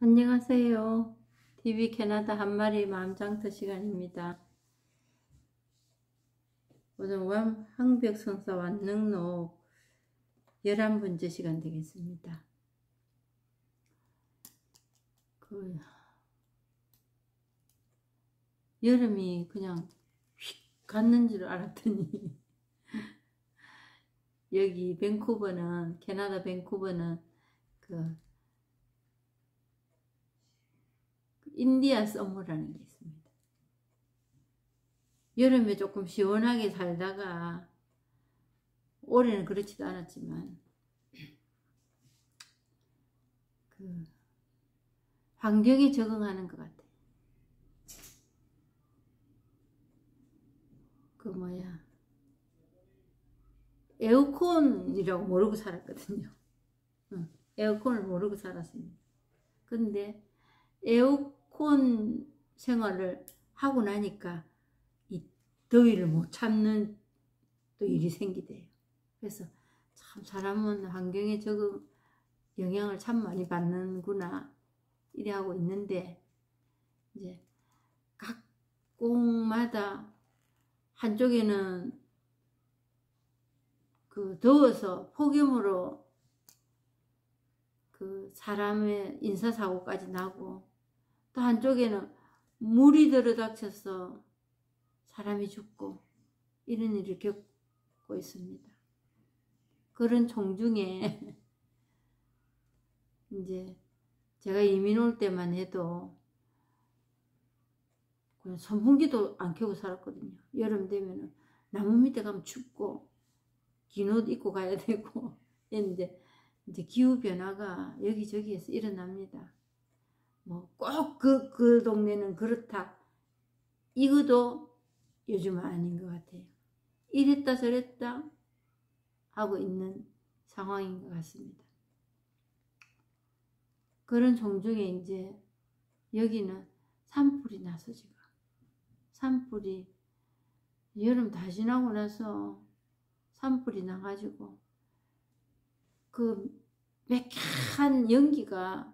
안녕하세요. TV 캐나다 한마리 마음장터 시간입니다. 오늘 황벽성사 완능록 11번째 시간 되겠습니다. 여름이 그냥 휙 갔는 줄 알았더니 여기 밴쿠버는, 캐나다 밴쿠버는 인디안 서머라는 게 있습니다. 여름에 조금 시원하게 살다가 올해는 그렇지도 않았지만 환경에 적응하는 것 같아요. 에어컨이라고 모르고 살았거든요. 에어컨을 모르고 살았습니다. 근데 에어컨 생활을 하고 나니까 이 더위를 못 참는 또 일이 생기대요. 그래서 참 사람은 환경에 적응 영향을 참 많이 받는구나 이래 하고 있는데, 이제 각 곳마다 한쪽에는 더워서 폭염으로 사람의 인사사고까지 나고, 또 한쪽에는 물이 들어닥쳐서 사람이 죽고 이런 일을 겪고 있습니다. 그런 종중에 이제 제가 이민 올 때만 해도 그냥 선풍기도 안 켜고 살았거든요. 여름 되면은 나무 밑에 가면 춥고 긴 옷 입고 가야 되고 했는데, 이제 기후변화가 여기저기에서 일어납니다. 뭐 꼭 그 동네는 그렇다 이것도 요즘은 아닌 것 같아요. 이랬다 저랬다 하고 있는 상황인 것 같습니다. 그런 종중에 이제 여기는 산불이 나서, 지금 산불이 여름 다 지나고 나서 산불이 나가지고 매캐한 연기가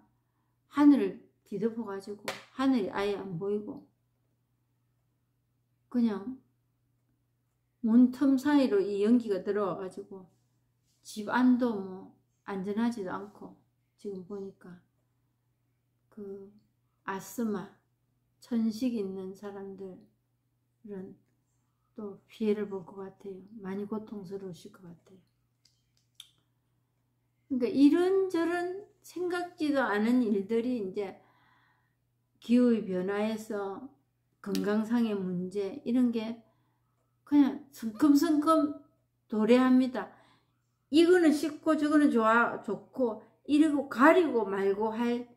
하늘을 뒤덮어 가지고 하늘이 아예 안 보이고 그냥 문틈 사이로 이 연기가 들어와 가지고 집 안도 뭐 안전하지도 않고, 지금 보니까 아스마, 천식 있는 사람들은 또 피해를 볼 것 같아요. 많이 고통스러우실 것 같아요. 그러니까 이런저런 생각지도 않은 일들이 이제 기후의 변화에서 건강상의 문제 이런 게 그냥 성큼성큼 도래합니다. 이거는 쉽고 저거는 좋고 이러고 가리고 말고 할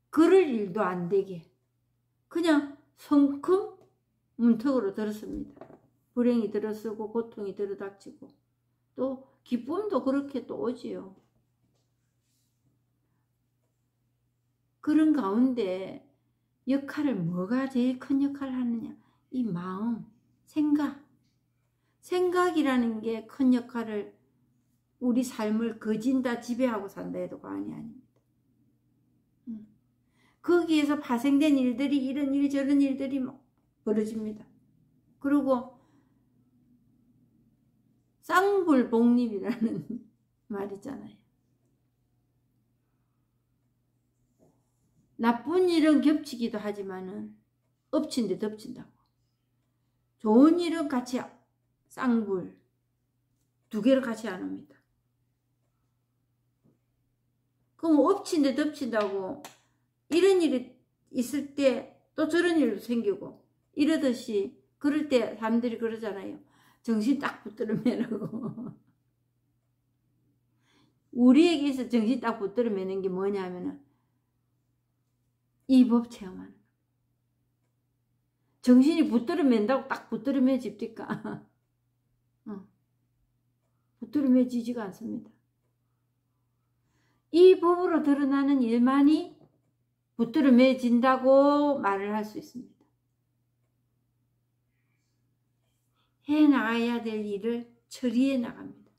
그럴 일도 안 되게 그냥 성큼 문턱으로 들었습니다. 불행이 들어서고 고통이 들어닥치고 또 기쁨도 그렇게 또 오지요. 그런 가운데 뭐가 제일 큰 역할을 하느냐, 이 마음, 생각이라는 게 큰 역할을, 우리 삶을 거진다 지배하고 산다 해도 과언이 아닙니다. 거기에서 파생된 일들이 이런 일 저런 일들이 막 벌어집니다. 그리고 쌍불복립이라는 말 있잖아요. 나쁜 일은 겹치기도 하지만은 엎친 데 덮친다고. 좋은 일은 같이 쌍불 두 개를 같이 안 합니다. 그럼 엎친 데 덮친다고 이런 일이 있을 때 또 저런 일도 생기고 이러듯이, 그럴 때 사람들이 그러잖아요. 정신 딱 붙들어 매라고. 우리에게서 정신 딱 붙들어 매는 게 뭐냐 하면은 이 법 체험하는 거. 정신이 붙들어 맨다고 딱 붙들어 매집니까? 붙들어 매지지가 않습니다. 이 법으로 드러나는 일만이 붙들어 매진다고 말을 할 수 있습니다. 해나가야 될 일을 처리해 나갑니다.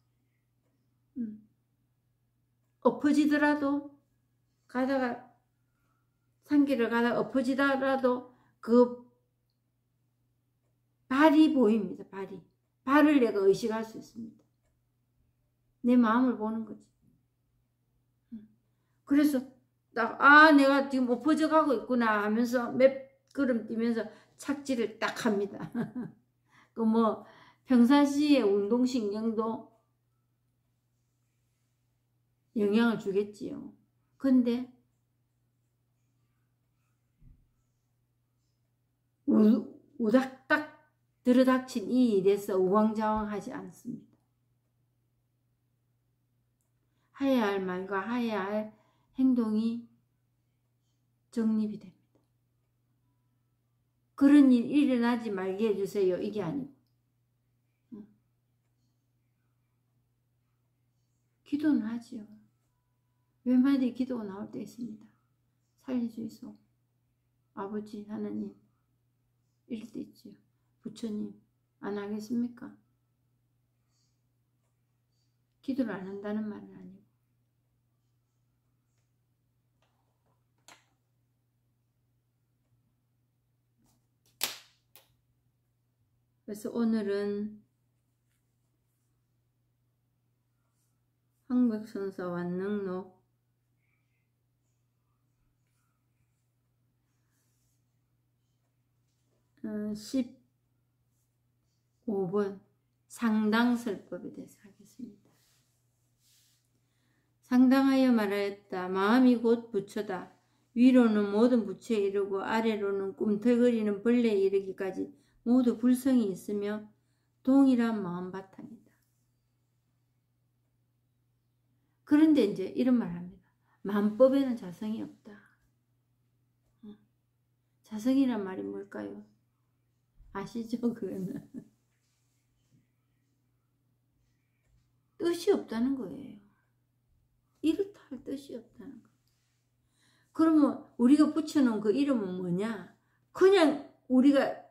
엎어지더라도 가다가 산길을 가다가 엎어지더라도 그 발이 보입니다. 발을 내가 의식할 수 있습니다. 내 마음을 보는 거지. 그래서 딱 내가 지금 엎어져 가고 있구나 하면서 몇 걸음 뛰면서 착지를 딱 합니다. 그 뭐 평상시에 운동신경도 영향을 주겠지요. 근데 우닥딱 들어닥친 이 일에서 우왕좌왕하지 않습니다. 해야 할 말과 해야 할 행동이 정립이 됩니다. 그런 일 일어나지 말게 해주세요. 이게 아니고 기도는 하지요. 웬만히 기도가 나올 때 있습니다. 살려주이소. 아버지 하나님 이럴 때 있지요. 부처님 안 하겠습니까? 기도를 안 한다는 말은 아니고 그래서 오늘은 황백선사 완능록 15번 상당설법에 대해서 하겠습니다. 상당하여 말하였다. 마음이 곧 부처다. 위로는 모든 부처에 이르고 아래로는 꿈틀거리는 벌레에 이르기까지 모두 불성이 있으며 동일한 마음 바탕이다. 그런데 이제 이런 말 합니다. 만법에는 자성이 없다. 자성이란 말이 뭘까요? 아시죠? 그거는 뜻이 없다는 거예요. 이렇다 할 뜻이 없다는 거예요. 그러면 우리가 붙여놓은 그 이름은 뭐냐? 그냥 우리가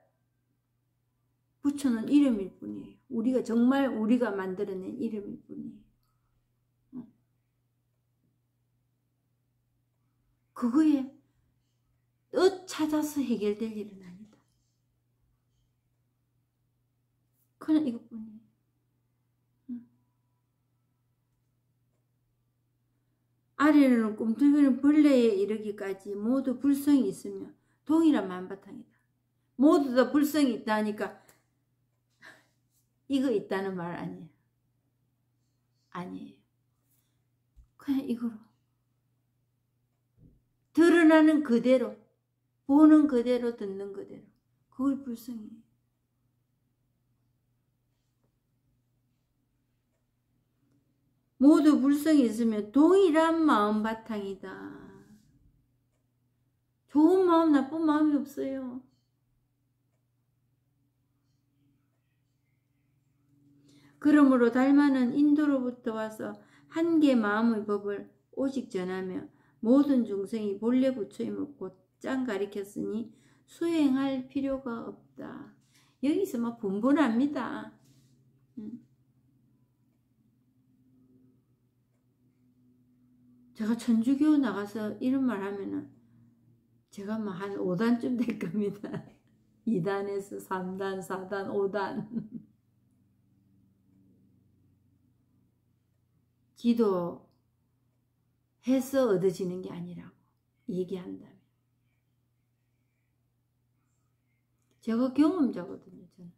붙여놓은 이름일 뿐이에요. 우리가 정말 우리가 만들어낸 이름일 뿐이에요. 그거에 뜻 찾아서 해결될 일은 아니다. 그냥 이것뿐이에요. 아래로는 꿈틀거리는 벌레에 이르기까지 모두 불성이 있으며 동일한 만바탕이다. 모두 다 불성이 있다 하니까 이거 있다는 말 아니에요. 아니에요. 그냥 이거로 드러나는 그대로, 보는 그대로, 듣는 그대로, 그걸 불성이에요. 모두 불성이 있으며 동일한 마음 바탕이다. 좋은 마음, 나쁜 마음이 없어요. 그러므로 달마는 인도로부터 와서 한계 마음의 법을 오직 전하며 모든 중생이 본래 부처임을 곧장 가리켰으니 수행할 필요가 없다. 여기서 막 분분합니다. 제가 천주교 나가서 이런 말 하면은 제가 막 한 5단쯤 될 겁니다. 2단에서 3단, 4단, 5단. 기도해서 얻어지는 게 아니라고 얘기한다면. 제가 경험자거든요. 저는.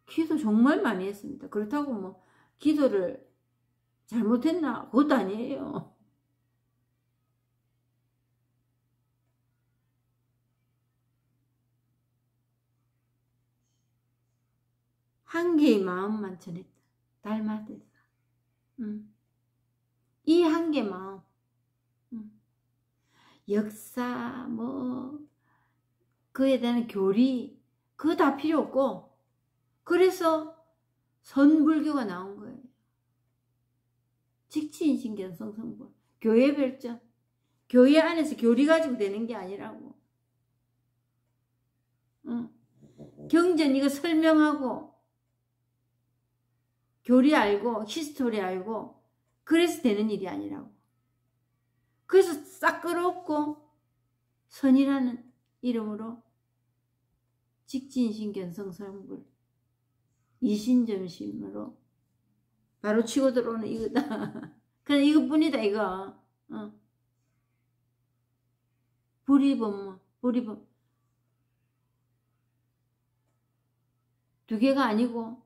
기도 정말 많이 했습니다. 그렇다고 뭐 기도를 잘못했나? 그것도 아니에요. 한 개의 마음만 전했다. 달마대사. 이 한 개 마음. 역사 뭐 그에 대한 교리 그거 다 필요 없고 그래서 선불교가 나온 거예요. 직치인신견성성불. 교회 별점. 교회 안에서 교리 가지고 되는 게 아니라고. 경전 이거 설명하고 교리 알고 히스토리 알고 그래서 되는 일이 아니라고. 그래서 싹 끌어엎고 선이라는 이름으로 직진신견성성불 이신점심으로 바로 치고 들어오는 이거다. 그냥 이것뿐이다 이거. 불이범 두 개가 아니고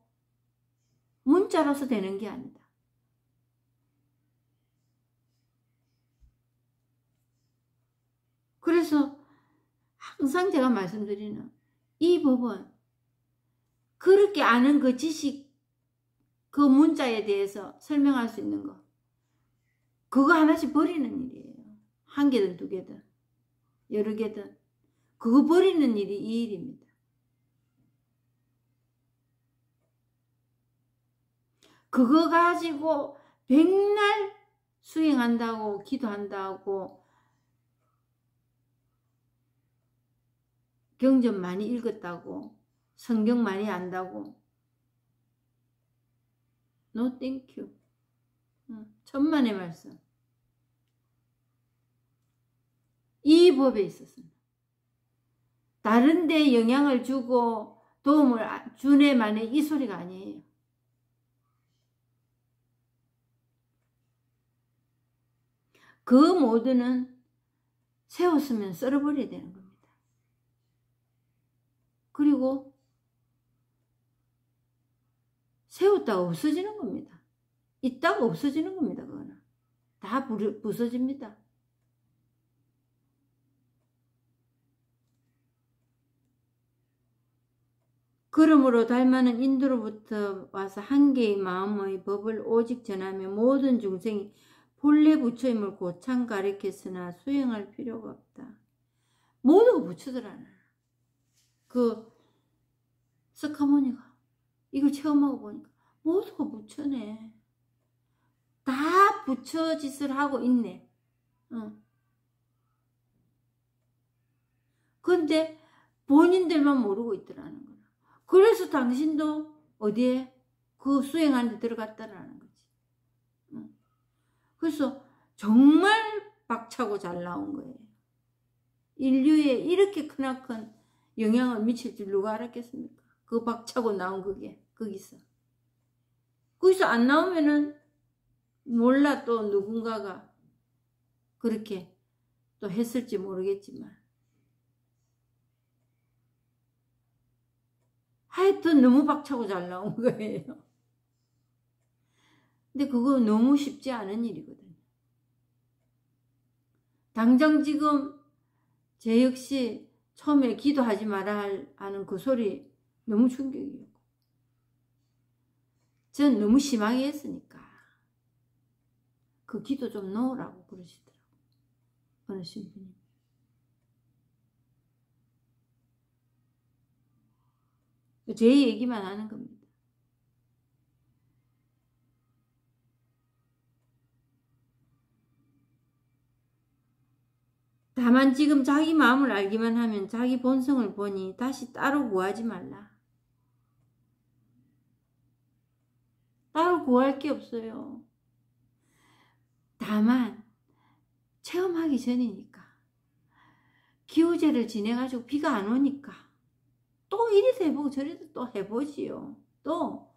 문자로서 되는 게 아니다. 그래서 항상 제가 말씀드리는 이 법은 그렇게 아는 그 지식, 그 문자에 대해서 설명할 수 있는 거, 그거 하나씩 버리는 일이에요. 한 개든 두 개든 여러 개든 그거 버리는 일이 이 일입니다. 그거 가지고 백날 수행한다고 기도한다고 경전 많이 읽었다고 성경 많이 안다고 No thank you. 천만의 말씀. 이 법에 있었습니다. 다른 데 영향을 주고 도움을 주네만의 이 소리가 아니에요. 그 모두는 세웠으면 썰어버려야 되는 겁니다. 그리고 세웠다가 없어지는 겁니다. 있다가 없어지는 겁니다. 그거는 다 부서집니다. 그러므로 달마는 인도로부터 와서 한 개의 마음의 법을 오직 전하며 모든 중생이 본래 부처임을 고참 가르쳤으나 수행할 필요가 없다. 모두가 부처더라나. 그 석가모니가 이걸 체험하고 보니까 모두가 부처네. 다 부처 짓을 하고 있네. 근데 본인들만 모르고 있더라는 거야. 그래서 당신도 어디에 그 수행하는 데 들어갔다라는 거지. 그래서 정말 박차고 잘 나온 거예요. 인류에 이렇게 크나큰 영향을 미칠 줄 누가 알았겠습니까? 그 박차고 나온 그게 거기서 안 나오면은 몰라 또 누군가가 그렇게 또 했을지 모르겠지만 하여튼 너무 박차고 잘 나온 거예요. 근데 그거 너무 쉽지 않은 일이거든요. 당장 지금 제 역시 처음에 기도하지 마라 하는 그 소리 너무 충격이었고 전 너무 심하게 했으니까 그 기도 좀 넣으라고 그러시더라고요. 어느 신부님. 제 얘기만 하는 겁니다. 다만 지금 자기 마음을 알기만 하면 자기 본성을 보니 다시 따로 구하지 말라. 따로 구할 게 없어요. 다만 체험하기 전이니까 기우제를 지내가지고 비가 안 오니까 또 이리도 해보고 저리도 또 해보지요. 또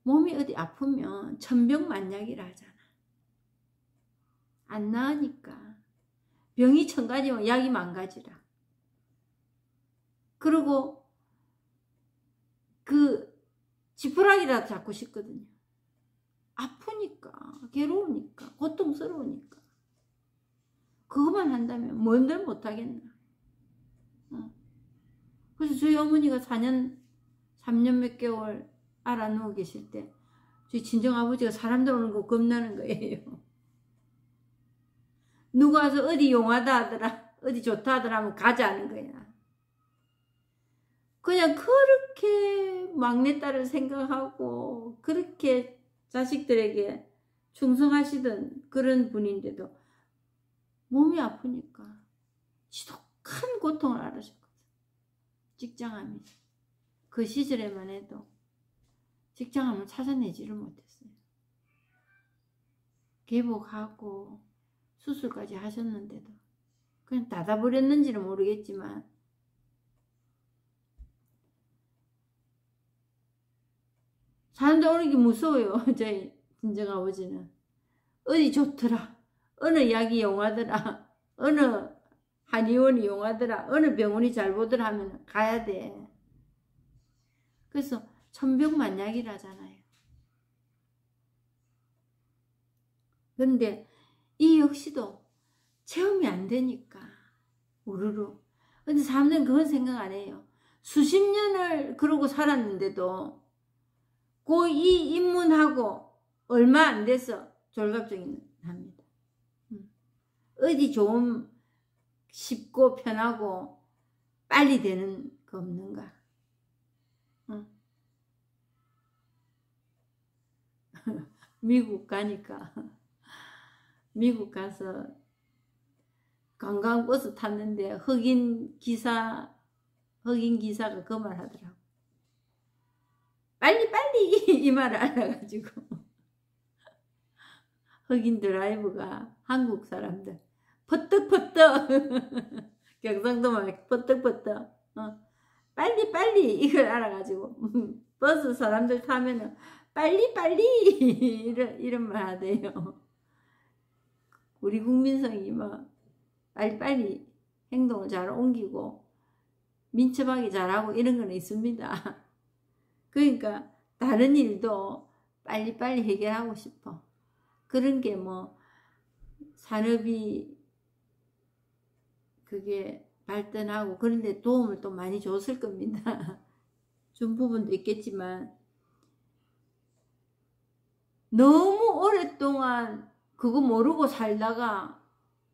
몸이 어디 아프면 천병만약이라 하잖아. 안 나으니까 병이 천가지면 약이 만가지라. 그리고 그 지푸라기라도 잡고 싶거든요. 아프니까, 괴로우니까, 고통스러우니까. 그것만 한다면 뭔들 못하겠나. 그래서 저희 어머니가 3년 몇 개월 알아 누워 계실 때 저희 친정아버지가 사람들 오는 거 겁나는 거예요. 누가 와서 어디 용하다 하더라, 어디 좋다 하더라 하면 가자는 거야. 그냥 그렇게 막내딸을 생각하고 그렇게 자식들에게 충성하시던 그런 분인데도 몸이 아프니까 지독한 고통을 알으셨거든. 직장암이. 그 시절에만 해도 직장암을 찾아내지를 못했어요. 개복하고 수술까지 하셨는데도 그냥 닫아버렸는지는 모르겠지만 사람들 오는 게 무서워요. 저희 친정아버지는 어디 좋더라, 어느 약이 용하더라, 어느 한의원이 용하더라, 어느 병원이 잘 보더라 하면 가야 돼. 그래서 천병만약이라잖아요. 근데 이 역시도 체험이 안 되니까 우르르. 근데 사람들은 그건 생각 안 해요. 수십 년을 그러고 살았는데도 이 입문하고 얼마 안 돼서 졸갑증이 납니다. 어디 좀 쉽고 편하고 빨리 되는 거 없는가? 미국 가니까 미국 가서 관광버스 탔는데 흑인 기사가 그 말 하더라고. 빨리 이 말을 알아가지고 흑인 드라이버가 한국 사람들 퍼뜩퍼뜩 경상도 말 퍼뜩퍼뜩 빨리 이걸 알아가지고 버스 사람들 타면은 빨리 이런 말 하대요. 우리 국민성이 막 빨리 행동을 잘 옮기고 민첩하게 잘하고 이런 건 있습니다. 그러니까 다른 일도 빨리 해결하고 싶어. 그런 게 뭐 산업이 그게 발전하고 그런데 도움을 또 많이 줬을 겁니다. 준 부분도 있겠지만 너무 오랫동안 그거 모르고 살다가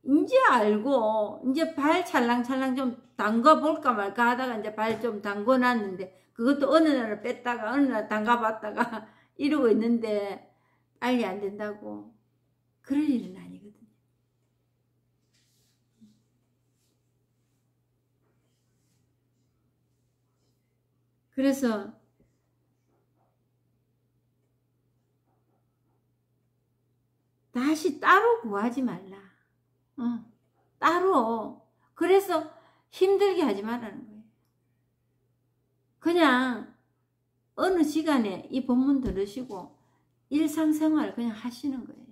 이제 알고 이제 발 찰랑찰랑 좀 담가 볼까 말까 하다가 이제 발 좀 담궈 놨는데 그것도 어느 날을 뺐다가 어느 날 담가 봤다가 이러고 있는데 빨리 안 된다고. 그럴 일은 아니거든요. 그래서 다시 따로 구하지 말라. 따로. 그래서 힘들게 하지 말라는 거예요. 그냥 어느 시간에 이 본문 들으시고 일상생활 그냥 하시는 거예요.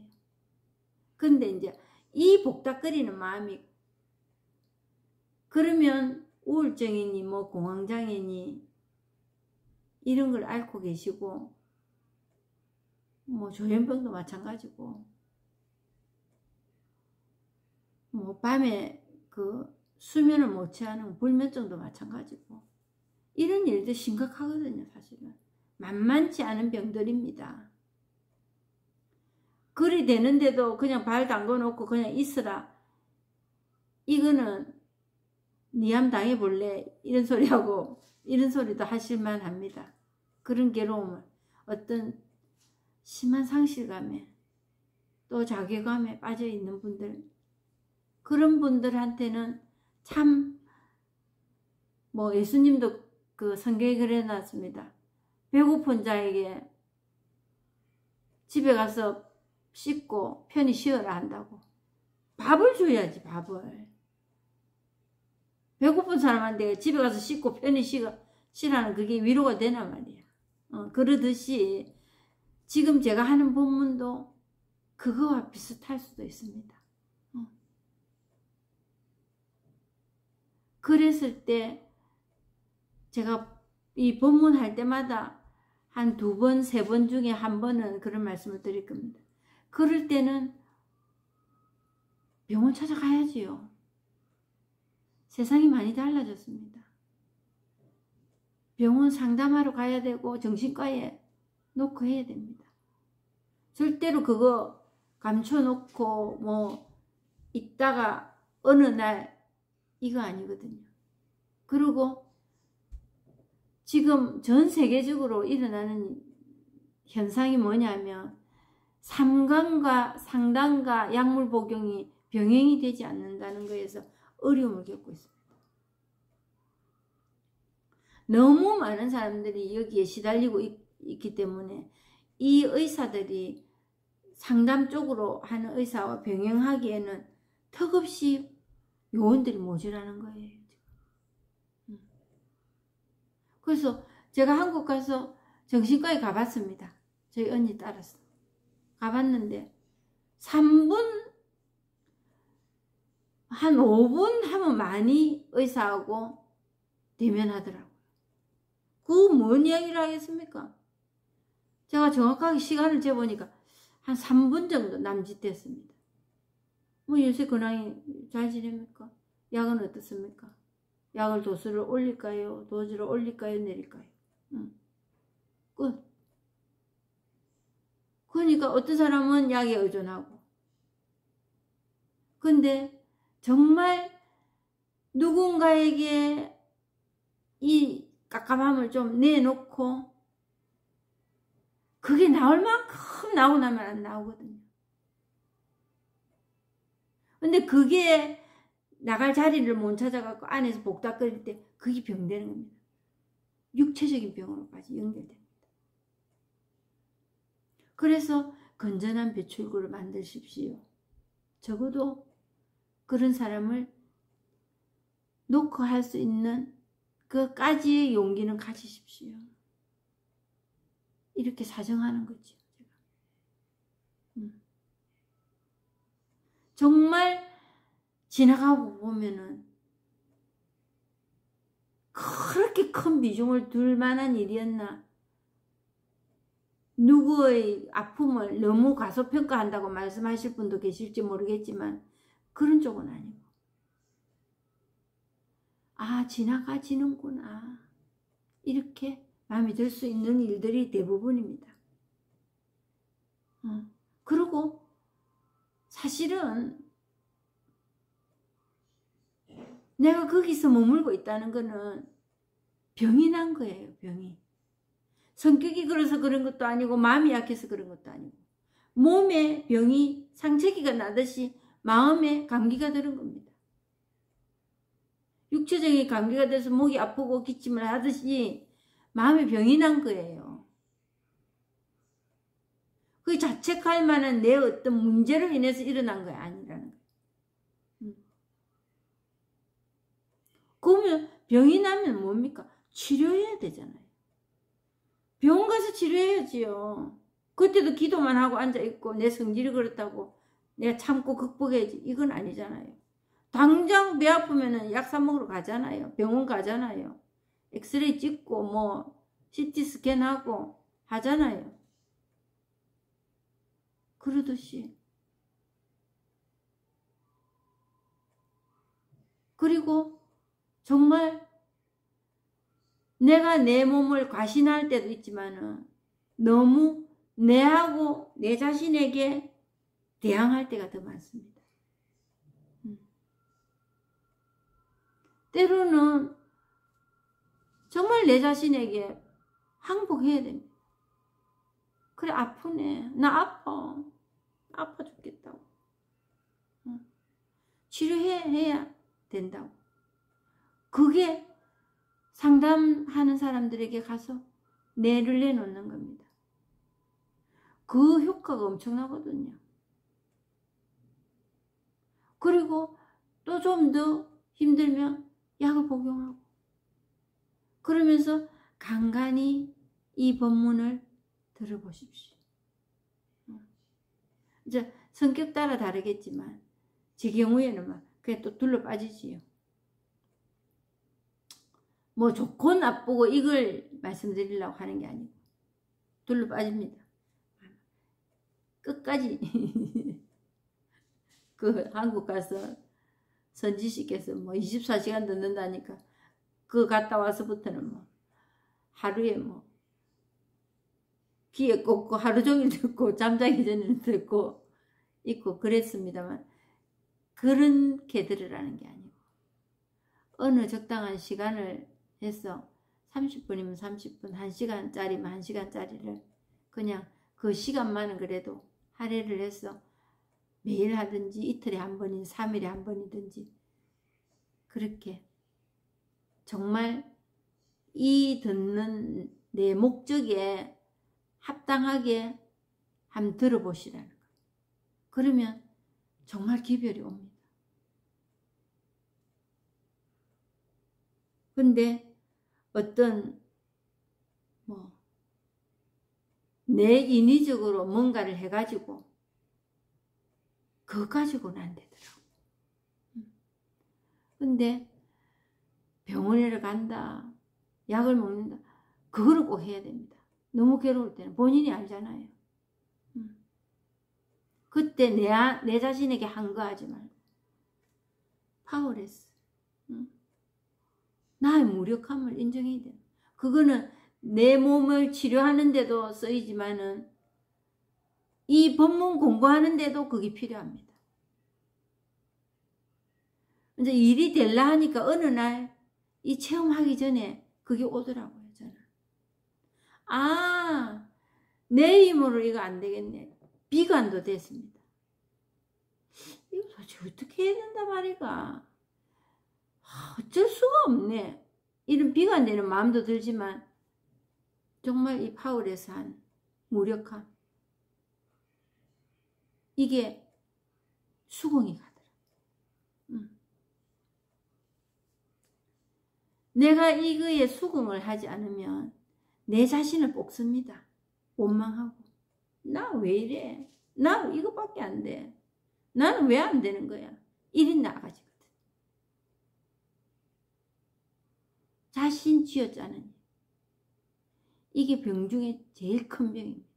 근데 이제 이 복닥거리는 마음이 그러면 우울증이니 뭐 공황장애니 이런 걸 앓고 계시고 뭐 조현병도 마찬가지고 뭐 밤에 그 수면을 못 취하는 불면증도 마찬가지고 이런 일도 심각하거든요. 사실은 만만치 않은 병들입니다. 그리 되는데도 그냥 발 담궈 놓고 그냥 있으라. 이거는 니암 당해볼래 이런 소리하고 이런 소리도 하실만 합니다. 그런 괴로움을 어떤 심한 상실감에 또 자괴감에 빠져 있는 분들, 그런 분들한테는 참 뭐 예수님도 그 성경에 그래 놨습니다. 배고픈 자에게 집에 가서 씻고 편히 쉬어라 한다고. 밥을 줘야지, 밥을. 배고픈 사람한테 집에 가서 씻고 편히 쉬라는 그게 위로가 되나 말이야. 그러듯이 지금 제가 하는 본문도 그거와 비슷할 수도 있습니다. 그랬을 때 제가 이 본문 할 때마다 한 2번, 3번 중에 한 번은 그런 말씀을 드릴 겁니다. 그럴 때는 병원 찾아가야지요. 세상이 많이 달라졌습니다. 병원 상담하러 가야 되고 정신과에 놓고 해야 됩니다. 절대로 그거 감춰놓고 뭐 있다가 어느 날 이거 아니거든요. 그리고 지금 전 세계적으로 일어나는 현상이 뭐냐면 상담과 약물 복용이 병행이 되지 않는다는 거에서 어려움을 겪고 있습니다. 너무 많은 사람들이 여기에 시달리고 있기 때문에 이 의사들이 상담 쪽으로 하는 의사와 병행하기에는 턱없이 요원들이 모자라는 거예요. 그래서 제가 한국 가서 정신과에 가봤습니다. 저희 언니 따라서 가봤는데 3분 한 5분 하면 많이 의사하고 대면하더라고요. 그 뭔 이야기를 하겠습니까? 제가 정확하게 시간을 재보니까 한 3분 정도 남짓됐습니다. 뭐 요새 근황이 잘 지냅니까? 약은 어떻습니까? 약을 도수를 올릴까요? 도수를 올릴까요? 내릴까요? 끝. 그러니까 어떤 사람은 약에 의존하고, 근데 정말 누군가에게 이 깝깝함을 좀 내놓고 그게 나올 만큼 나오고 나면 안 나오거든요. 근데 그게 나갈 자리를 못 찾아갖고 안에서 복닥거릴 때 그게 병되는 겁니다. 육체적인 병으로까지 연결됩니다. 그래서 건전한 배출구를 만드십시오. 적어도 그런 사람을 놓고 할 수 있는 그까지의 용기는 가지십시오. 이렇게 사정하는 거죠. 정말 지나가고 보면은 그렇게 큰 비중을 둘 만한 일이었나? 누구의 아픔을 너무 과소평가한다고 말씀하실 분도 계실지 모르겠지만 그런 쪽은 아니고, 아, 지나가지는구나, 이렇게 마음이 들 수 있는 일들이 대부분입니다. 그리고 사실은 내가 거기서 머물고 있다는 거는 병이 난 거예요. 병이. 성격이 그래서 그런 것도 아니고 마음이 약해서 그런 것도 아니고 몸에 병이 상처기가 나듯이 마음에 감기가 들은 겁니다. 육체적인 감기가 돼서 목이 아프고 기침을 하듯이 마음에 병이 난 거예요. 그 자책할 만한 내 어떤 문제로 인해서 일어난 거 아니라는 거예요. 그러면 병이 나면 뭡니까? 치료해야 되잖아요. 병원 가서 치료해야지요. 그때도 기도만 하고 앉아있고 내 성질이 그렇다고 내가 참고 극복해야지, 이건 아니잖아요. 당장 배 아프면 약 사 먹으러 가잖아요. 병원 가잖아요. 엑스레이 찍고 뭐 CT 스캔하고 하잖아요. 그러듯이. 그리고 정말 내가 내 몸을 과신할 때도 있지만은 너무 내하고 내 자신에게 대항할 때가 더 많습니다. 때로는 정말 내 자신에게 항복해야 됩니다. 그래, 아프네. 나 아파. 아파 죽겠다고. 치료해야 된다고. 그게 상담하는 사람들에게 가서 뇌를 내놓는 겁니다. 그 효과가 엄청나거든요. 그리고 또 좀 더 힘들면 약을 복용하고, 그러면서 간간히 이 법문을 들어보십시오. 이제 성격 따라 다르겠지만 제 경우에는 막 그냥 또 둘러 빠지지요. 뭐 좋고 나쁘고 이걸 말씀드리려고 하는 게 아니고 둘러 빠집니다. 끝까지 그 한국 가서 선지씨께서 뭐 24시간 듣는다니까 그 갔다 와서부터는 뭐 하루에 뭐 귀에 꽂고 하루 종일 듣고 잠자기 전에는 듣고 있고 그랬습니다만, 그렇게 들으라는 게 아니고 어느 적당한 시간을 해서 30분이면 30분, 1시간짜리면 1시간짜리를 그냥 그 시간만은 그래도 할애를 해서 매일 하든지 이틀에 한 번이든 3일에 한 번이든지 그렇게 정말 이 듣는 내 목적에 합당하게 한번 들어보시라는 거예요. 그러면 정말 기별이 옵니다. 근데 어떤 내 인위적으로 뭔가를 해가지고 그거 가지고는 안 되더라고. 근데 병원에 간다, 약을 먹는다, 그거를 꼭 해야 됩니다. 너무 괴로울 때는 본인이 알잖아요. 그때 내 자신에게 한거하지 말고 파워레스, 나의 무력함을 인정해야 돼요. 그거는 내 몸을 치료하는데도 쓰이지만은 이 법문 공부하는데도 그게 필요합니다. 이제 일이 될라 하니까 어느 날 이 체험하기 전에 그게 오더라고요. 저는 내 힘으로 이거 안 되겠네. 비관도 됐습니다. 이거 도대체 어떻게 해야 된다 말이가. 어쩔 수가 없네. 이런 비관되는 마음도 들지만 정말 이 파울에서 한 무력함, 이게 수긍이 가더라. 내가 이거에 수긍을 하지 않으면 내 자신을 뽑습니다. 원망하고, 나 왜 이래? 나 이거밖에 안 돼. 나는 왜 안 되는 거야? 이리 나가지거든. 자신 쥐어짜는, 이게 병 중에 제일 큰 병입니다.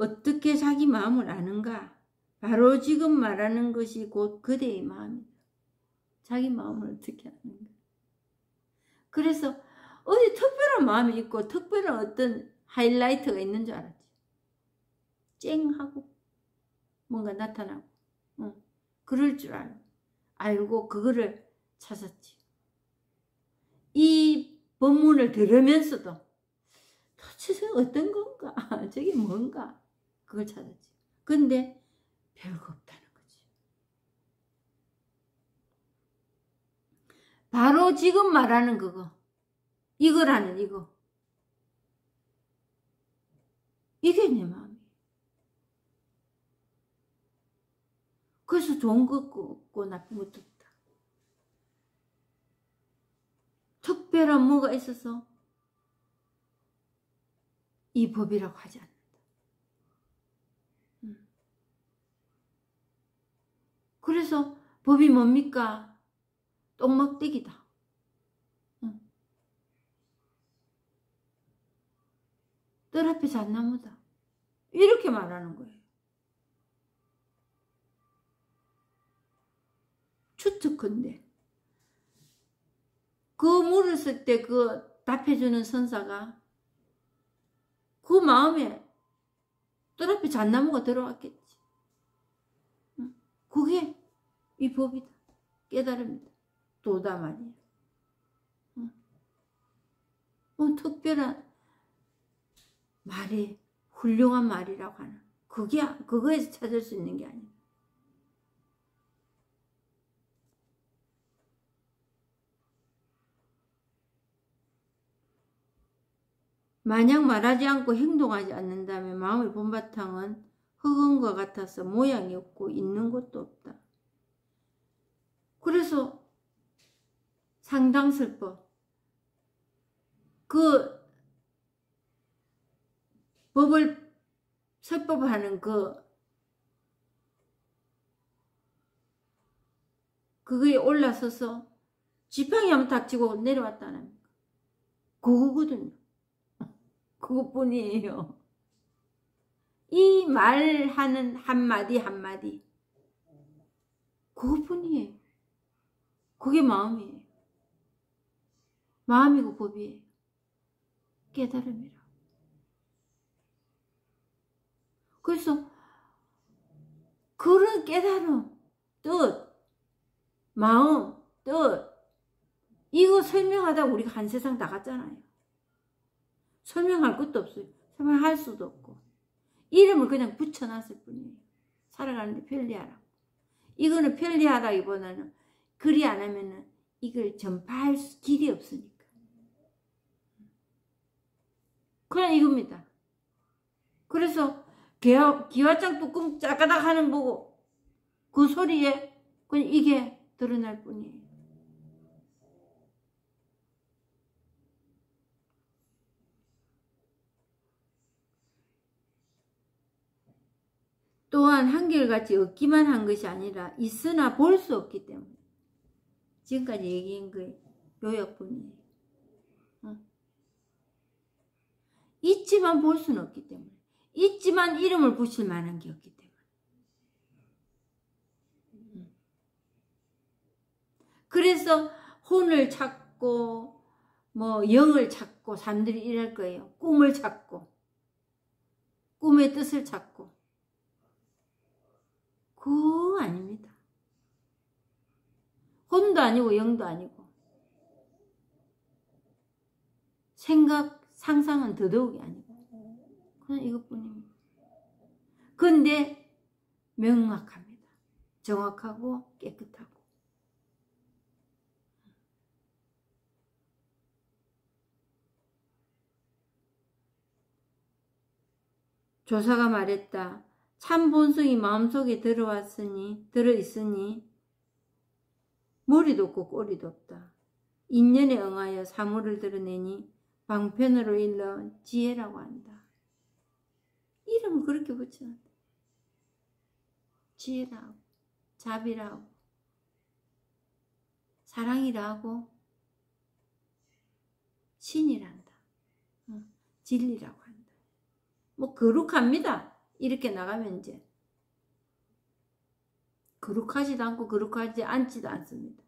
어떻게 자기 마음을 아는가? 바로 지금 말하는 것이 곧 그대의 마음이다. 자기 마음을 어떻게 아는가? 그래서 어디 특별한 마음이 있고 특별한 어떤 하이라이트가 있는 줄 알았지. 쨍하고 뭔가 나타나고 그럴 줄 알고 그거를 찾았지. 이 법문을 들으면서도 도대체 어떤 건가? 저게 뭔가? 그걸 찾았지. 근데 별거 없다는 거지. 바로 지금 말하는 그거, 이거라는 이거, 이게 내 마음이에요. 그래서 좋은 것도 없고 나쁜 것도 없다. 특별한 뭐가 있어서 이 법이라고 하지 않는다. 그래서 법이 뭡니까? 똥막대기다. 뜰 앞에 잣나무다. 이렇게 말하는 거예요. 추측컨대 그 물었을 때 그 답해주는 선사가 그 마음에 뜰 앞에 잣나무가 들어왔겠지. 그게 이 법이다. 깨달음이다. 도다 말이야. 특별한 말이, 훌륭한 말이라고 하는, 그거에서 찾을 수 있는 게 아니야. 만약 말하지 않고 행동하지 않는다면 마음의 본바탕은 흙은과 같아서 모양이 없고 있는 것도 없다. 그래서 상당설법, 그 법을 설법하는 그거에 올라서서 지팡이 한번 닥치고 내려왔다는 겁니다. 그거거든요. 그것뿐이에요. 이 말하는 한마디 한마디, 그것뿐이에요. 그게 마음이에요. 마음이고 법이에요. 깨달음이라. 그래서 그런 깨달음, 뜻, 마음, 뜻, 이거 설명하다 우리가 한 세상 다 갔잖아요. 설명할 것도 없어요. 설명할 수도 없고. 이름을 그냥 붙여놨을 뿐이에요. 살아가는데 편리하라고. 이거는 편리하다기보다는 그리 안 하면은 이걸 전파할 길이 없으니까. 그냥 이겁니다. 그래서 기와장 뚜껑 짜가닥 하는 보고 그 소리에 그냥 이게 드러날 뿐이에요. 또한 한결같이 얻기만 한 것이 아니라 있으나 볼 수 없기 때문에 지금까지 얘기한 거예요. 요약뿐이에요. 있지만 볼 수는 없기 때문에, 있지만 이름을 붙일 만한 게 없기 때문에. 그래서 혼을 찾고 뭐 영을 찾고 사람들이 이럴 거예요. 꿈을 찾고 꿈의 뜻을 찾고. 그거 아닙니다. 혼도 아니고 영도 아니고 생각, 상상은 더더욱이 아니고 그냥 이것뿐입니다. 근데 명확합니다. 정확하고 깨끗하고. 조사가 말했다. 참 본성이 마음속에 들어있으니 머리도 없고 꼬리도 없다. 인연에 응하여 사물을 드러내니 방편으로 일러 지혜라고 한다. 이름을 그렇게 붙여놨다. 지혜라고, 자비라고, 사랑이라고, 신이란다. 진리라고 한다. 뭐 거룩합니다. 이렇게 나가면 이제 거룩하지도 않고 거룩하지 않지도 않습니다.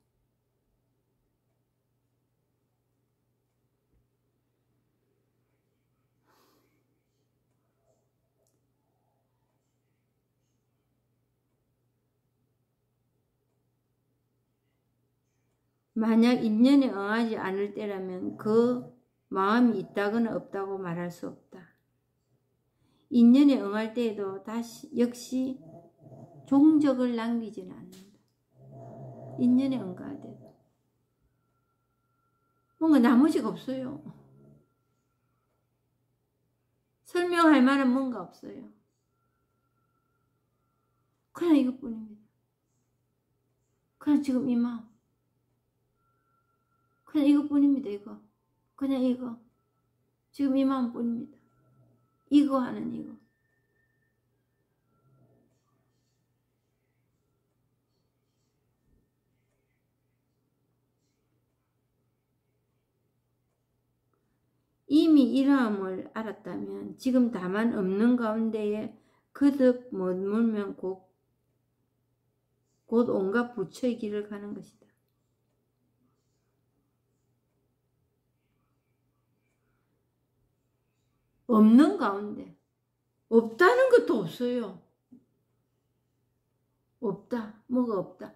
만약 인연에 응하지 않을 때라면 그 마음이 있다거나 없다고 말할 수 없다. 인연에 응할 때에도 역시 종적을 남기지는 않는다. 인연에 응가할 때도 뭔가 나머지가 없어요. 설명할 만한 뭔가 없어요. 그냥 이것뿐입니다. 그냥 지금 이 마음. 그냥 이것뿐입니다. 이거. 그냥 이거. 지금 이 마음뿐입니다. 이거 하는 이거. 이미 이러함을 알았다면 지금 다만 없는 가운데에 거듭 머물면 곧 온갖 부처의 길을 가는 것이다. 없는 가운데 없다는 것도 없어요. 없다. 뭐가 없다.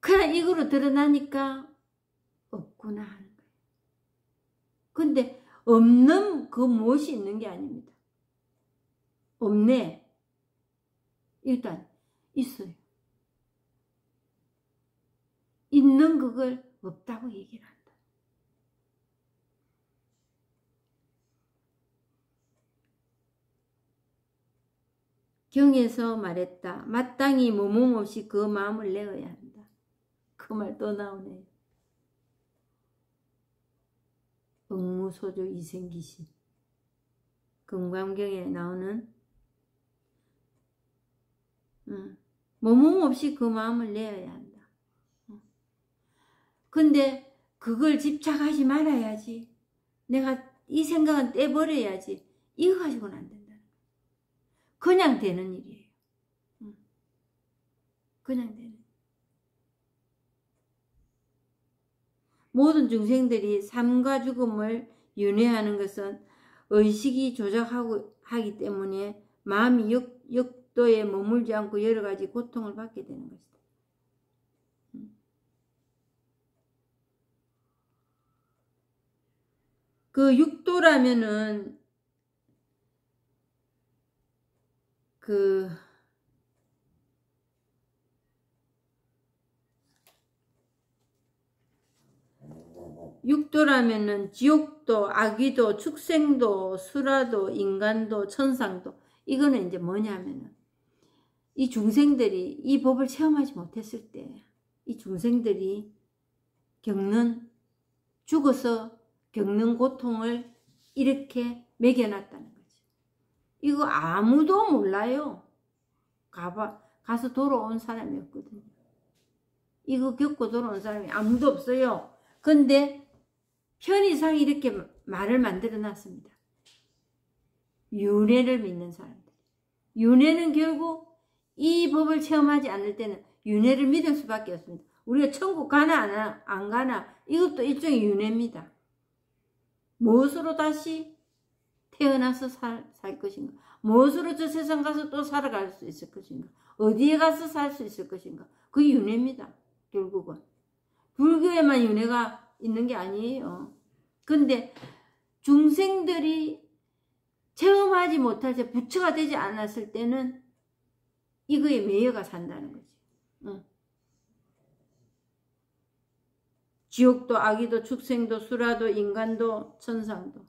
그냥 이거로 드러나니까 없구나 하는 거예요. 근데 없는 그 무엇이 있는 게 아닙니다. 없네. 일단 있어요. 있는 그걸 없다고 얘기를 한다. 경에서 말했다. 마땅히 머뭇없이 그 마음을 내어야 한다. 그 말 또 나오네. 응무소조 이생기시. 금강경에 나오는 머뭇없이 그 마음을 내어야 한다. 근데 그걸 집착하지 말아야지. 내가 이 생각은 떼버려야지. 이거 가지고는 안 된다. 그냥 되는 일이에요. 그냥 되는. 모든 중생들이 삶과 죽음을 윤회하는 것은 의식이 조작하고 하기 때문에 마음이 역도에 머물지 않고 여러 가지 고통을 받게 되는 것이다. 그 육도라면은 그 육도라면은 지옥도, 아귀도, 축생도, 수라도, 인간도, 천상도. 이거는 이제 뭐냐면은 이 중생들이 이 법을 체험하지 못했을 때 이 중생들이 죽어서 겪는 고통을 이렇게 매겨놨다는 거지. 이거 아무도 몰라요. 가서 돌아온 사람이 없거든요. 이거 겪고 돌아온 사람이 아무도 없어요. 근데 편의상 이렇게 말을 만들어 놨습니다. 윤회를 믿는 사람들. 윤회는 결국 이 법을 체험하지 않을 때는 윤회를 믿을 수밖에 없습니다. 우리가 천국 가나 안 가나 이것도 일종의 윤회입니다. 무엇으로 다시 태어나서 살 것인가? 무엇으로 저 세상 가서 또 살아갈 수 있을 것인가? 어디에 가서 살 수 있을 것인가? 그게 윤회입니다. 결국은. 불교에만 윤회가 있는 게 아니에요. 근데 중생들이 체험하지 못할 때, 부처가 되지 않았을 때는 이거에 매여가 산다는 거지. 지옥도, 아귀도, 축생도, 수라도, 인간도, 천상도.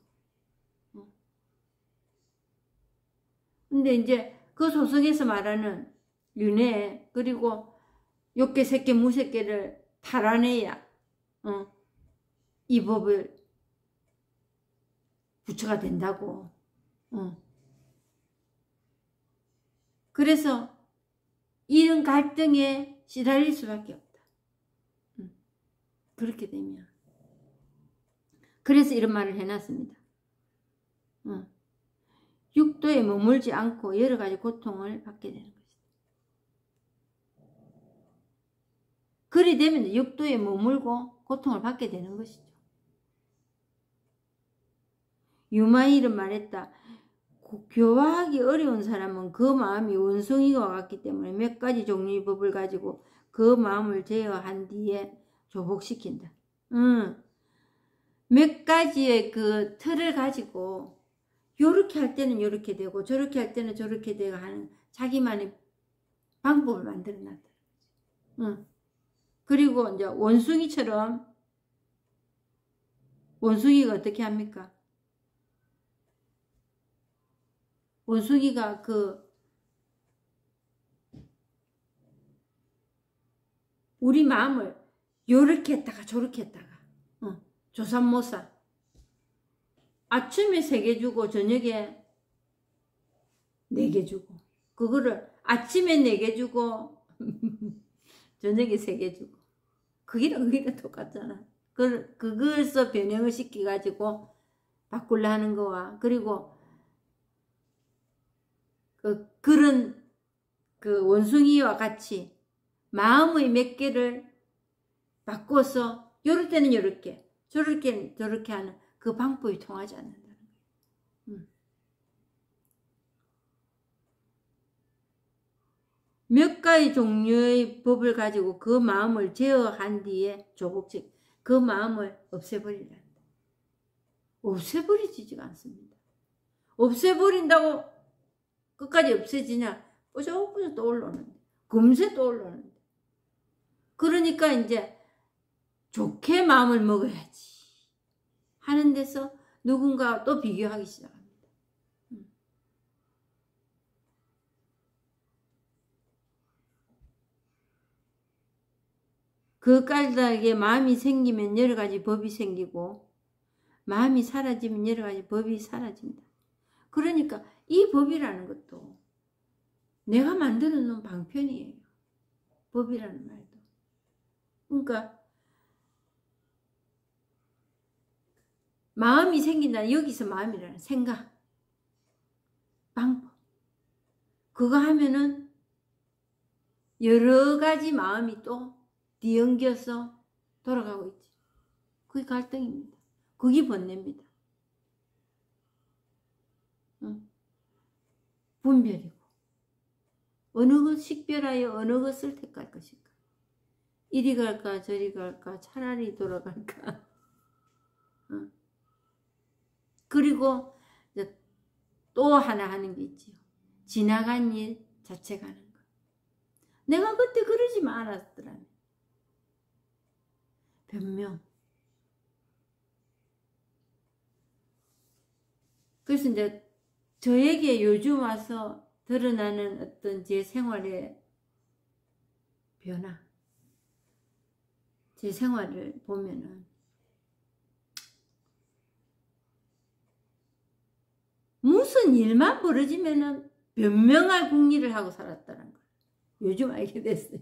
근데 이제 그 소승에서 말하는 윤회, 그리고 욕계, 색계, 무색계를 탈환해야 이 법을 부처가 된다고. 그래서 이런 갈등에 시달릴 수밖에 없다. 그렇게 되면. 그래서 이런 말을 해놨습니다. 육도에 머물지 않고 여러 가지 고통을 받게 되는 것이다. 그리 되면 육도에 머물고 고통을 받게 되는 것이죠. 유마일은 말했다. 교화하기 어려운 사람은 그 마음이 원숭이와 같기 때문에 몇 가지 종류의 법을 가지고 그 마음을 제어한 뒤에 조복시킨다. 몇 가지의 그 틀을 가지고 요렇게 할 때는 요렇게 되고 저렇게 할 때는 저렇게 되고 하는 자기만의 방법을 만들어 놨다. 그리고 이제 원숭이처럼 원숭이가 어떻게 합니까? 원숭이가 우리 마음을 요렇게 했다가 저렇게 했다가 조삼모사 아침에 3개 주고 저녁에 4개 주고 그거를 아침에 4개 주고 저녁에 3개 주고 그게 똑같잖아. 그걸서 변형을 시켜가지고 바꾸려 하는 거와 그리고 그런 원숭이와 같이 마음의 몇 개를 바꿔서 요럴 때는 요렇게 저렇게 저렇게 하는 그 방법이 통하지 않는다는 거예요. 몇 가지 종류의 법을 가지고 그 마음을 제어한 뒤에 조복직 그 마음을 없애버리란다. 없애버리지가 않습니다. 없애버린다고 끝까지 없애지냐? 뿌셔뿌셔 떠올라오는데 금세 떠올라오는데 그러니까 이제 좋게 마음을 먹어야지 하는 데서 누군가 또 비교하기 시작합니다. 그 까닭에 마음이 생기면 여러 가지 법이 생기고 마음이 사라지면 여러 가지 법이 사라진다. 그러니까 이 법이라는 것도 내가 만들어 놓은 방편이에요. 법이라는 말도. 그러니까 마음이 생긴다는 여기서 마음이라는 생각, 방법. 그거 하면은 여러 가지 마음이 또 뒤엉겨서 돌아가고 있지. 그게 갈등입니다. 그게 번뇌입니다. 분별이고 어느 것 식별하여 어느 것을 택할 것인가. 이리 갈까 저리 갈까 차라리 돌아갈까. 그리고 또 하나 하는 게 있지요. 지나간 일 자체 가는 거. 내가 그때 그러지 말았더라면. 변명. 그래서 이제 저에게 요즘 와서 드러나는 어떤 제 생활의 변화, 제 생활을 보면은 무슨 일만 벌어지면은 변명할 궁리를 하고 살았다는 걸 요즘 알게 됐어요.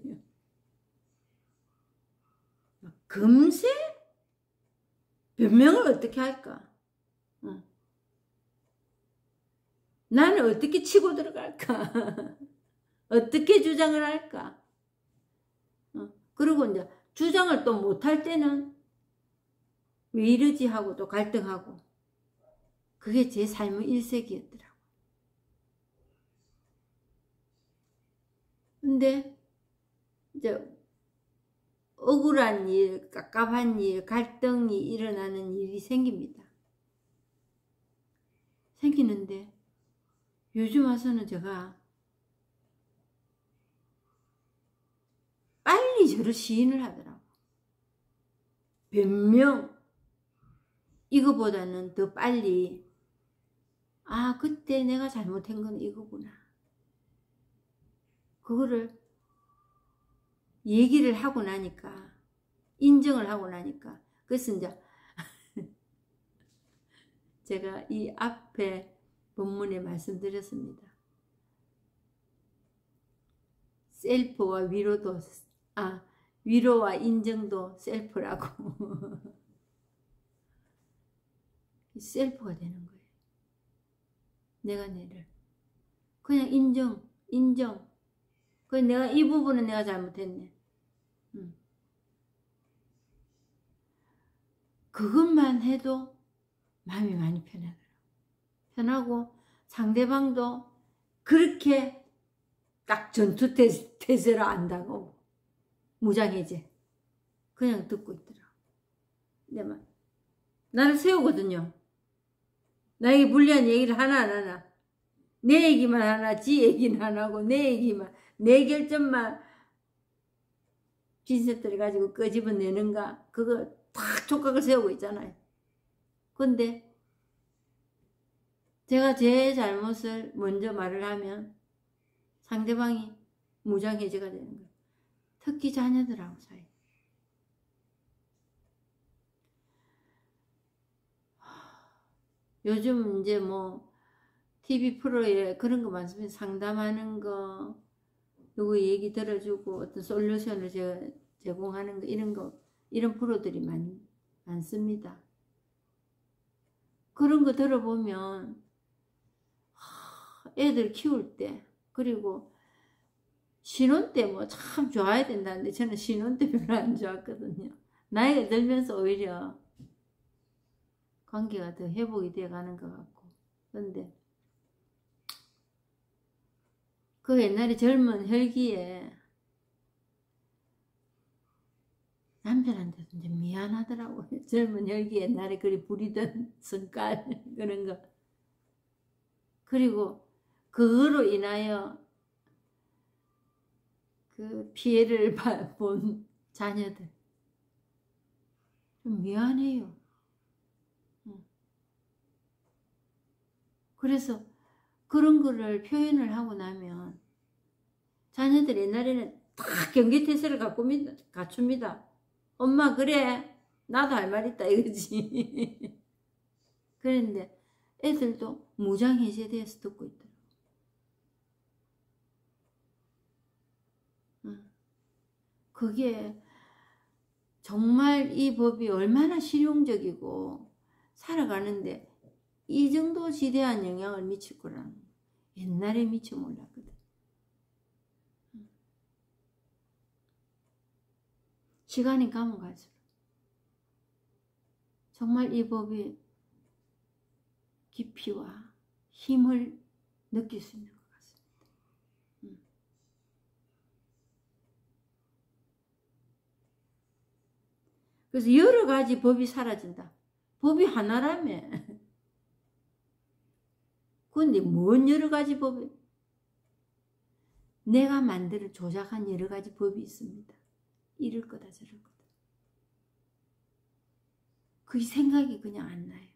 금세 변명을 어떻게 할까? 나는 어떻게 치고 들어갈까? 어떻게 주장을 할까? 그리고 이제 주장을 또 못할 때는 왜 이러지 하고 또 갈등하고, 그게 제 삶의 일색이었더라고. 근데 이제 억울한 일, 깝깝한 일, 갈등이 일어나는 일이 생깁니다. 생기는데 요즘 와서는 제가 빨리 저를 시인을 하더라고. 변명, 이거보다는 더 빨리, 아, 그때 내가 잘못한 건 이거구나. 그거를 얘기를 하고 나니까, 인정을 하고 나니까, 그래서 이제 제가 이 앞에 본문에 말씀드렸습니다. 셀프와 위로도, 위로와 인정도 셀프라고. 셀프가 되는 거예요. 내가 내를 그냥 인정. 그 내가 이 부분은 내가 잘못했네. 그것만 해도 마음이 많이 편하더라고. 편하고 상대방도 그렇게 딱 전투 태세를 안다고 무장해제 그냥 듣고 있더라고. 내 말 나를 세우거든요. 나에게 불리한 얘기를 하나 안 하나, 내 얘기만 하나, 지 얘기는 안 하고 내 얘기만, 내 결점만 빈셋들을 가지고 끄집어내는가, 그거 탁 촉각을 세우고 있잖아요. 근데 제가 제 잘못을 먼저 말을 하면 상대방이 무장해제가 되는 거예요. 특히 자녀들하고 사이. 요즘 이제 뭐 TV 프로에 그런 거 많습니다. 상담하는 거, 누구 얘기 들어주고 어떤 솔루션을 제공하는 거, 이런 프로들이 많습니다. 그런 거 들어보면 애들 키울 때, 그리고 신혼 때 뭐 참 좋아야 된다는데 저는 신혼 때 별로 안 좋았거든요. 나이가 들면서 오히려 관계가 더 회복이 돼 가는 것 같고. 그런데 그 옛날에 젊은 혈기에 남편한테도 이제 미안하더라고요. 젊은 혈기 옛날에 그리 부리던 성깔 그런 거. 그리고 그거로 인하여 그 피해를 본 자녀들. 좀 미안해요. 그래서 그런 거를 표현을 하고 나면 자녀들 옛날에는 다 경계태세를 갖춥니다. 엄마 그래 나도 할 말 있다 이거지. 그런데 애들도 무장해제돼서 듣고 있더라고. 그게 정말 이 법이 얼마나 실용적이고 살아가는데 이 정도 지대한 영향을 미칠 거라는 옛날에 미처 몰랐거든. 시간이 가면 갈수록 정말 이 법이 깊이와 힘을 느낄 수 있는 것 같습니다. 그래서 여러 가지 법이 사라진다. 법이 하나라며. 근데 뭔 여러 가지 법이, 내가 만들어 조작한 여러 가지 법이 있습니다. 이럴 거다 저럴 거다. 그 생각이 그냥 안 나요.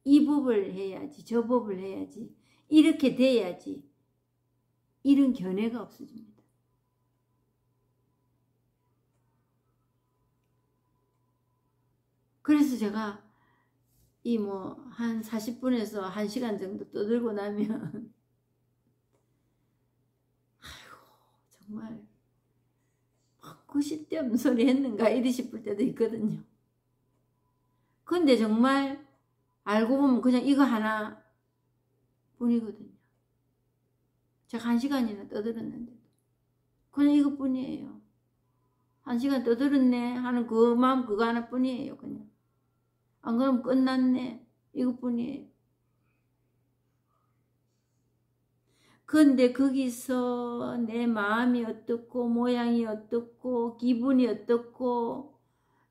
이 법을 해야지, 저 법을 해야지, 이렇게 돼야지, 이런 견해가 없어집니다. 그래서 제가 이 뭐 한 40분에서 1시간 정도 떠들고 나면 아이고 정말 그 쓸데없는 소리 했는가 이리 싶을 때도 있거든요. 근데 정말 알고 보면 그냥 이거 하나 뿐이거든요. 제가 1시간이나 떠들었는데 그냥 이것뿐이에요. 1시간 떠들었네 하는 그 마음 그거 하나뿐이에요. 그냥 안 그러면 끝났네 이것뿐이에요. 근데 거기서 내 마음이 어떻고 모양이 어떻고 기분이 어떻고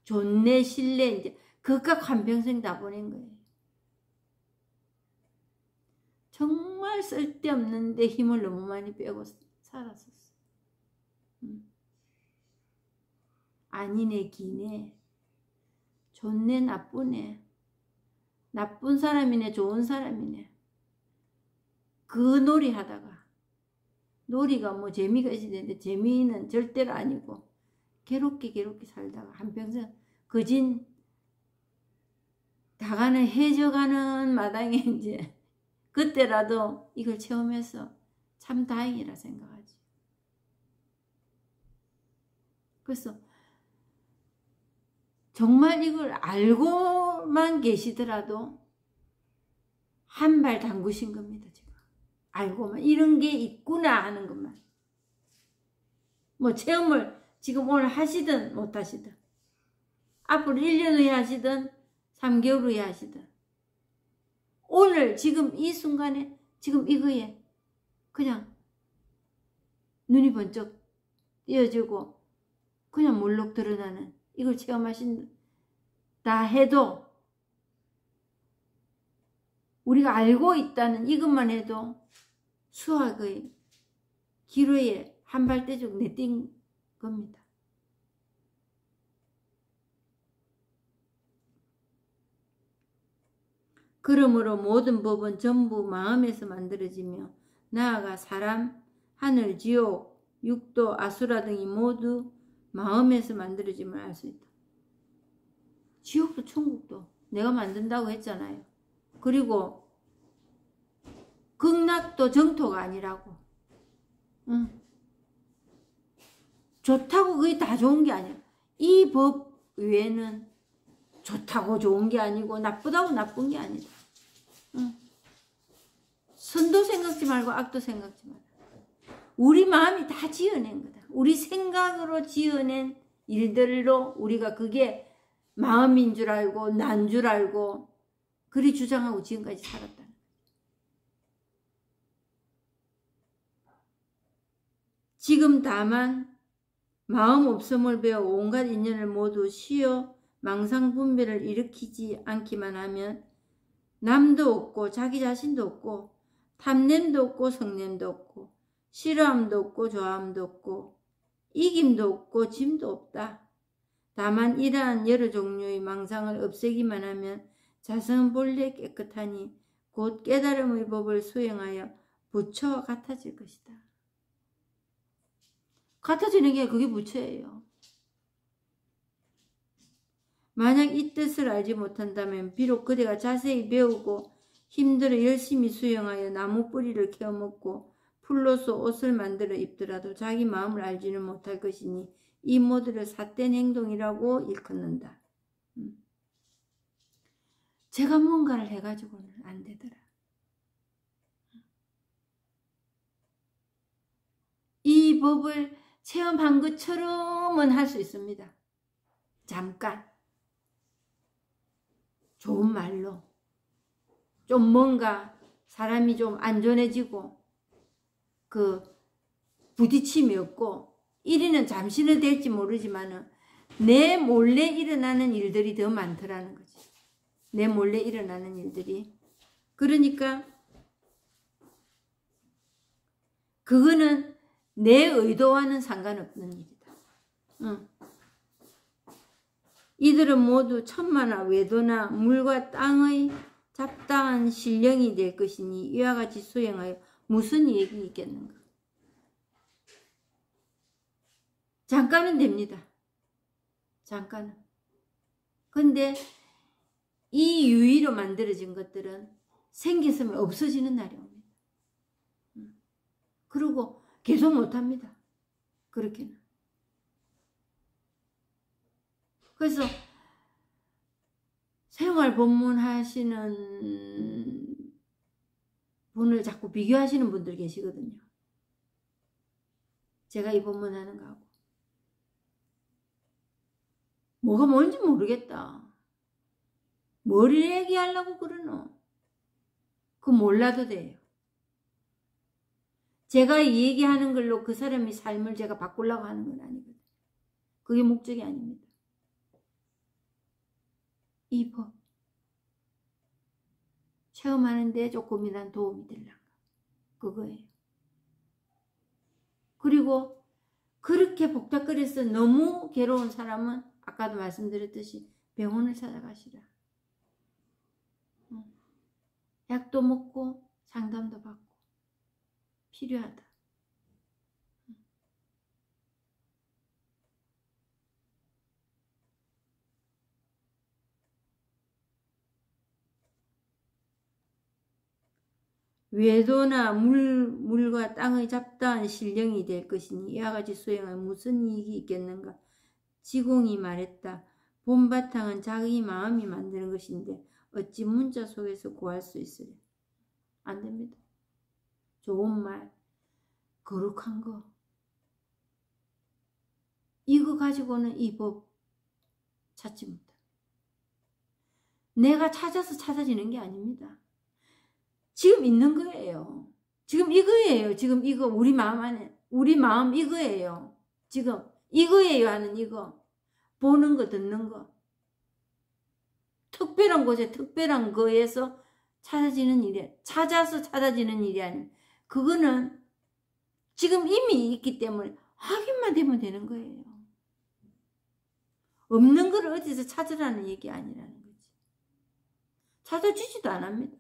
좋네 싫네 이제 그깟 한평생 다 보낸 거예요. 정말 쓸데없는데 힘을 너무 많이 빼고 살았었어. 아니네 기네 좋네 나쁘네 나쁜 사람이네 좋은 사람이네 그 놀이 하다가 놀이가 뭐 재미가 있는데 재미는 절대로 아니고 괴롭게 살다가 한평생 거진 다가는 해져가는 마당에 이제 그때라도 이걸 체험해서 참 다행이라 생각하지. 그래서 정말 이걸 알고만 계시더라도 한 발 담그신 겁니다. 지금 알고만 이런 게 있구나 하는 것만 뭐 체험을 지금 오늘 하시든 못 하시든 앞으로 1년 후에 하시든 3개월 후에 하시든 오늘 지금 이 순간에 지금 이거에 그냥 눈이 번쩍 띄어지고 그냥 몰록 드러나는 이걸 체험하신다 해도 우리가 알고 있다는 이것만 해도 수학의 기로에 한 발대적 내뛴 겁니다. 그러므로 모든 법은 전부 마음에서 만들어지며 나아가 사람, 하늘, 지옥, 육도, 아수라 등이 모두 마음에서 만들어짐을 알 수 있다. 지옥도 천국도 내가 만든다고 했잖아요. 그리고 극락도 정토가 아니라고. 좋다고 그게 다 좋은 게 아니야. 이 법 외에는 좋다고 좋은 게 아니고 나쁘다고 나쁜 게 아니다. 선도 생각지 말고 악도 생각지 말고 우리 마음이 다 지어낸 거다. 우리 생각으로 지어낸 일들로 우리가 그게 마음인 줄 알고 난 줄 알고 그리 주장하고 지금까지 살았다. 지금 다만 마음 없음을 배워 온갖 인연을 모두 쉬어 망상분별을 일으키지 않기만 하면 남도 없고 자기 자신도 없고 탐냄도 없고 성냄도 없고 싫어함도 없고 좋아함도 없고 이김도 없고 짐도 없다. 다만 이러한 여러 종류의 망상을 없애기만 하면 자성은 본래 깨끗하니 곧 깨달음의 법을 수행하여 부처와 같아질 것이다. 같아지는 게 그게 부처예요. 만약 이 뜻을 알지 못한다면 비록 그대가 자세히 배우고 힘들어 열심히 수행하여 나무 뿌리를 캐어먹고 풀로서 옷을 만들어 입더라도 자기 마음을 알지는 못할 것이니 이 모두를 삿된 행동이라고 일컫는다. 제가 뭔가를 해가지고는 안 되더라. 이 법을 체험한 것처럼은 할 수 있습니다. 잠깐 좋은 말로 좀 뭔가 사람이 좀 안전해지고 그 부딪힘이 없고 이리는 잠시는 될지 모르지만은 내 몰래 일어나는 일들이 더 많더라는 거지. 내 몰래 일어나는 일들이. 그러니까 그거는 내 의도와는 상관없는 일이다. 이들은 모두 천마나 외도나 물과 땅의 잡다한 신령이 될 것이니 이와 같이 수행하여 무슨 이익이 있겠는가. 잠깐은 됩니다. 잠깐은. 근데 이 유의로 만들어진 것들은 생겼으면 없어지는 날이 옵니다. 그리고 계속 못합니다. 그렇게는. 그래서 생활 법문 하시는 분을 자꾸 비교하시는 분들 계시거든요. 제가 이 법문 하는 거하고. 뭐가 뭔지 모르겠다. 뭘 얘기하려고 그러노? 그거 몰라도 돼요. 제가 이 얘기하는 걸로 그 사람의 삶을 제가 바꾸려고 하는 건 아니거든요. 그게 목적이 아닙니다. 이 법 체험하는데 조금이란 도움이 되려고 그거예요. 그리고 그렇게 복닥거려서 너무 괴로운 사람은 아까도 말씀드렸듯이 병원을 찾아가시라. 약도 먹고 상담도 받고 필요하다. 외도나 물과 땅의 잡다한 신령이 될 것이니 이와 같이 수행하여 무슨 이익이 있겠는가. 지공이 말했다. 본바탕은 자기 마음이 만드는 것인데 어찌 문자 속에서 구할 수 있으랴. 안 됩니다. 좋은 말, 거룩한 거, 이거 가지고는 이 법 찾지 못해. 내가 찾아서 찾아지는 게 아닙니다. 지금 있는 거예요. 지금 이거예요. 지금 이거 우리 마음 안에, 우리 마음 이거예요. 지금 이거예요 하는 이거. 보는 거, 듣는 거. 특별한 곳에 특별한 거에서 찾아지는 일이야. 찾아서 찾아지는 일이 아니에요. 그거는 지금 이미 있기 때문에 확인만 되면 되는 거예요. 없는 걸 어디서 찾으라는 얘기 아니라는 거지. 찾아주지도 안 합니다.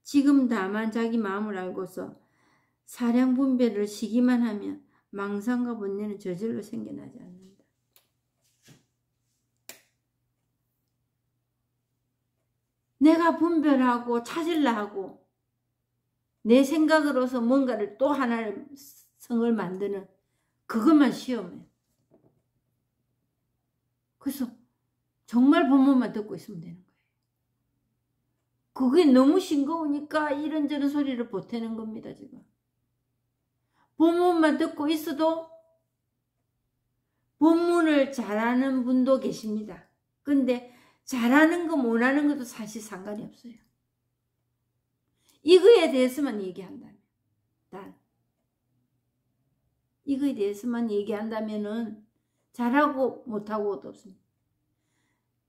지금 다만 자기 마음을 알고서 사량 분별을 시기만 하면 망상과 번뇌는 저절로 생겨나지 않는다. 내가 분별하고 찾으려 하고 내 생각으로서 뭔가를 또 하나를 성을 만드는 그것만 시험해. 그래서 정말 본문만 듣고 있으면 되는 거예요. 그게 너무 싱거우니까 이런저런 소리를 보태는 겁니다. 지금 본문만 듣고 있어도 본문을 잘하는 분도 계십니다. 근데 잘하는 거 못하는 것도 사실 상관이 없어요. 이거에 대해서만 얘기한다면, 이거에 대해서만 얘기한다면은 잘하고 못하고도 없습니다.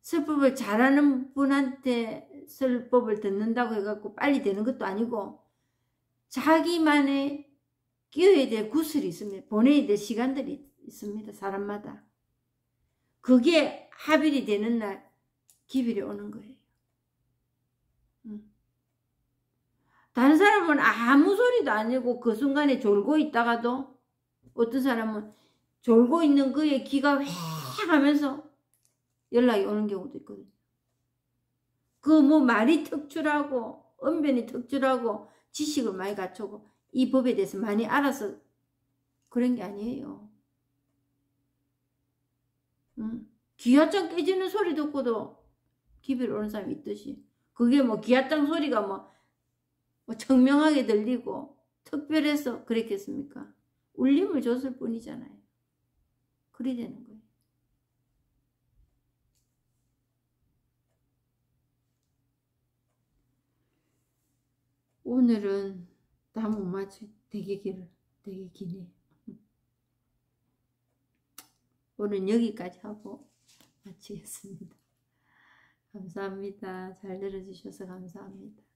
설법을 잘하는 분한테 설법을 듣는다고 해갖고 빨리 되는 것도 아니고 자기만의 끼워야 될 구슬이 있습니다. 보내야 될 시간들이 있습니다. 사람마다. 그게 합일이 되는 날 기별이 오는 거예요. 다른 사람은 아무 소리도 아니고 그 순간에 졸고 있다가도 어떤 사람은 졸고 있는 그의 귀가 휑 하면서 연락이 오는 경우도 있거든요. 그 뭐 말이 특출하고 언변이 특출하고 지식을 많이 갖추고 이 법에 대해서 많이 알아서 그런 게 아니에요. 귀하짱 깨지는 소리 듣고도 기별이 오는 사람이 있듯이 그게 뭐 귀하짱 소리가 뭐 청명하게 들리고 특별해서 그랬겠습니까? 울림을 줬을 뿐이잖아요. 그리 되는 거예요. 오늘은 다 못 맞춰. 되게 기네. 오늘 여기까지 하고 마치겠습니다. 감사합니다. 잘 들어주셔서 감사합니다.